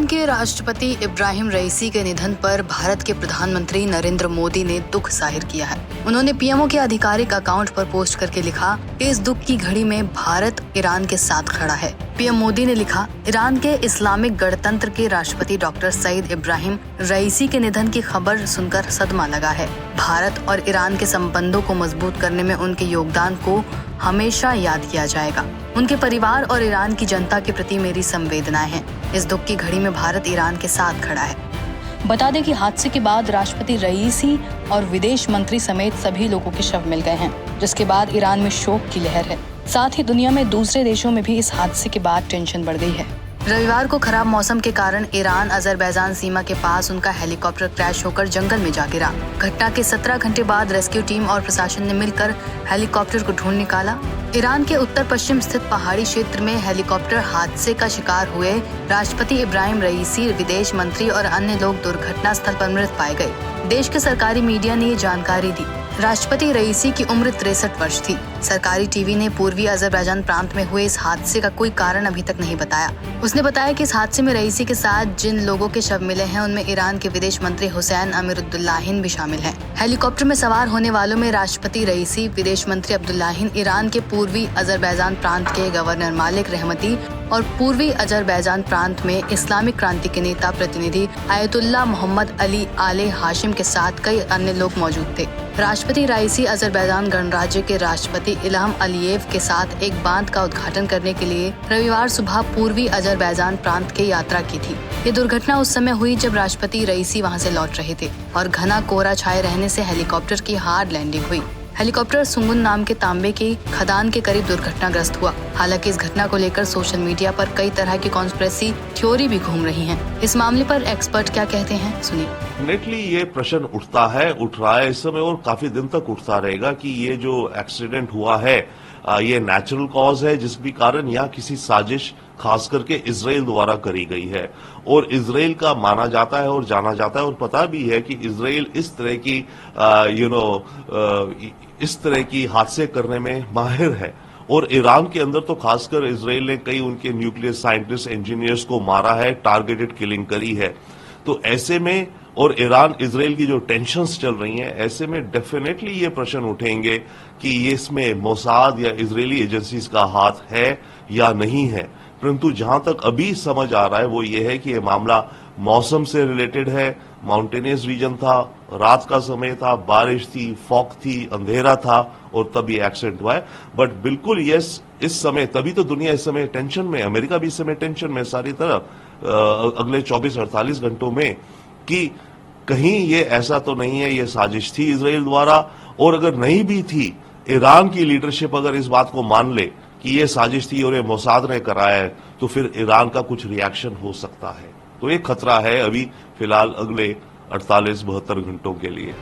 के राष्ट्रपति इब्राहिम रईसी के निधन पर भारत के प्रधानमंत्री नरेंद्र मोदी ने दुख जाहिर किया है। उन्होंने पीएमओ के आधिकारिक अकाउंट पर पोस्ट करके लिखा कि इस दुख की घड़ी में भारत ईरान के साथ खड़ा है। पीएम मोदी ने लिखा, ईरान के इस्लामिक गणतंत्र के राष्ट्रपति डॉक्टर सईद इब्राहिम रईसी के निधन की खबर सुनकर सदमा लगा है। भारत और ईरान के संबंधों को मजबूत करने में उनके योगदान को हमेशा याद किया जाएगा। उनके परिवार और ईरान की जनता के प्रति मेरी संवेदनाएं हैं। इस दुख की घड़ी में भारत ईरान के साथ खड़ा है। बता दें कि हादसे के बाद राष्ट्रपति रईसी और विदेश मंत्री समेत सभी लोगों के शव मिल गए हैं, जिसके बाद ईरान में शोक की लहर है। साथ ही दुनिया में दूसरे देशों में भी इस हादसे के बाद टेंशन बढ़ गई है। रविवार को खराब मौसम के कारण ईरान अजरबैजान सीमा के पास उनका हेलीकॉप्टर क्रैश होकर जंगल में जा गिरा। घटना के 17 घंटे बाद रेस्क्यू टीम और प्रशासन ने मिलकर हेलीकॉप्टर को ढूंढ निकाला। ईरान के उत्तर पश्चिम स्थित पहाड़ी क्षेत्र में हेलीकॉप्टर हादसे का शिकार हुए राष्ट्रपति इब्राहिम रईसी, विदेश मंत्री और अन्य लोग दुर्घटना स्थल पर मृत पाए गए। देश के सरकारी मीडिया ने ये जानकारी दी। राष्ट्रपति रईसी की उम्र 63 वर्ष थी। सरकारी टीवी ने पूर्वी अजरबैजान प्रांत में हुए इस हादसे का कोई कारण अभी तक नहीं बताया। उसने बताया कि इस हादसे में रईसी के साथ जिन लोगों के शव मिले हैं उनमें ईरान के विदेश मंत्री हुसैन अमीरुद्दौलाहिन भी शामिल हैं। हेलीकॉप्टर में सवार होने वालों में राष्ट्रपति रईसी, विदेश मंत्री अब्दुल्लाहिन, ईरान के पूर्वी अजरबैजान प्रांत के गवर्नर मालिक रहमती और पूर्वी अजरबैजान प्रांत में इस्लामिक क्रांति के नेता प्रतिनिधि आयतुल्लाह मोहम्मद अली आले हाशिम के साथ कई अन्य लोग मौजूद थे। राष्ट्रपति रईसी अजरबैजान गणराज्य के राष्ट्रपति इल्हाम अलीयेव के साथ एक बांध का उद्घाटन करने के लिए रविवार सुबह पूर्वी अजरबैजान प्रांत की यात्रा की थी। ये दुर्घटना उस समय हुई जब राष्ट्रपति रईसी वहां से लौट रहे थे और घना कोहरा छाए रहने से हेलीकॉप्टर की हार्ड लैंडिंग हुई। हेलीकॉप्टर सुंगुन नाम के तांबे की खदान के करीब दुर्घटनाग्रस्त हुआ। हालांकि इस घटना को लेकर सोशल मीडिया पर कई तरह की कॉन्स्पिरेसी थ्योरी भी घूम रही हैं। इस मामले पर एक्सपर्ट क्या कहते हैं, सुनिए। डेफिनेटली ये प्रश्न उठता है, उठ रहा है इस समय और काफी दिन तक उठता रहेगा कि ये जो एक्सीडेंट हुआ है ये नेचुरल कॉज है, जिसके कारण यहाँ किसी साजिश खास करके इजराइल द्वारा करी गई है और इजराइल का माना जाता है और जाना जाता है और पता भी है कि इजराइल इस तरह की इस तरह की हादसे करने में माहिर है। और ईरान के अंदर तो खासकर इजराइल ने कई उनके न्यूक्लियर साइंटिस्ट, इंजीनियर्स को मारा है, टारगेटेड किलिंग करी है। तो ऐसे में और ईरान इजराइल की जो टेंशन्स चल रही हैं, ऐसे में डेफिनेटली ये प्रश्न उठेंगे कि ये इसमें मोसाद या इजरायली एजेंसीज का हाथ है या नहीं है। परंतु जहां तक अभी समझ आ रहा है वो ये है कि ये मामला मौसम से रिलेटेड है। माउंटेनियस रीजन था, रात का समय था, बारिश थी, फॉग थी, अंधेरा था और तब ये एक्सीडेंट हुआ है। बट बिल्कुल यस, इस समय तभी तो दुनिया इस समय टेंशन में, अमेरिका भी इस समय टेंशन में सारी तरह अगले 24-48 घंटों में कि कहीं ये ऐसा तो नहीं है ये साजिश थी इजराइल द्वारा। और अगर नहीं भी थी, ईरान की लीडरशिप अगर इस बात को मान ले कि ये साजिश थी और ये मोसाद ने कराया है, तो फिर ईरान का कुछ रिएक्शन हो सकता है। तो एक खतरा है अभी फिलहाल अगले 48-72 घंटों के लिए।